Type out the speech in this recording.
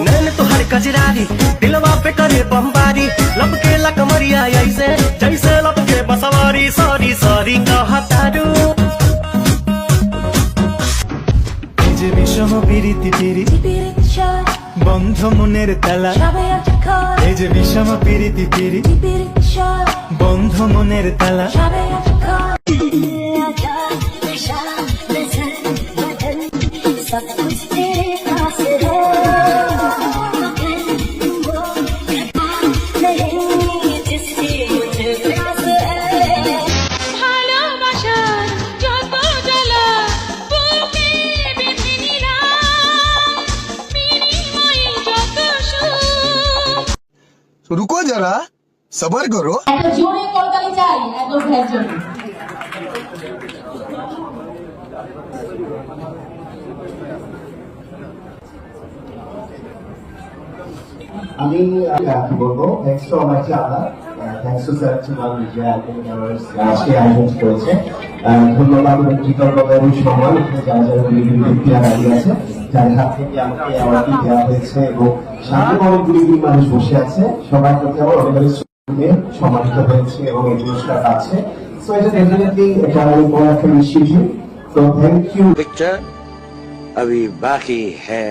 नैन तुहार कजरारी दिलवा पे करे बमबारी लपके लकमरिया ऐसे जैसे लपके बसवारी सॉरी सॉरी कहतारू যে বিষম পিরিতি পিরি বন্ধ মনের তালা এই যে বিষম পিরিতি পিরি বন্ধ মনের তালা रुको जरा सबर करो একটা জোরে করতালি চাই একদম ভেজ জন্য আমি বলবো থ্যাংকস টু আমার চালা থ্যাংকস টু স্যার চুমাল আজকে আয়োজন করেছে ধন্যবাদ এবং কৃতজ্ঞতা এবং সম্মান যারা যারা ব্যক্তিরা দাঁড়িয়ে আছে যার হাত থেকে আমাকে অ্যাওয়ার্ডটি দেওয়া হয়েছে এবং সামনে অনেকগুলি মানুষ বসে আছে সবার প্রতি আমার অনেক সম্মানিত হয়েছে এবং এই পুরস্কার পাচ্ছে সো এটা ডেফিনেটলি এটা আমি বড় একটা ইনিশিয়েটিভ তো থ্যাংক ইউ पिक्चर अभी बाकी है।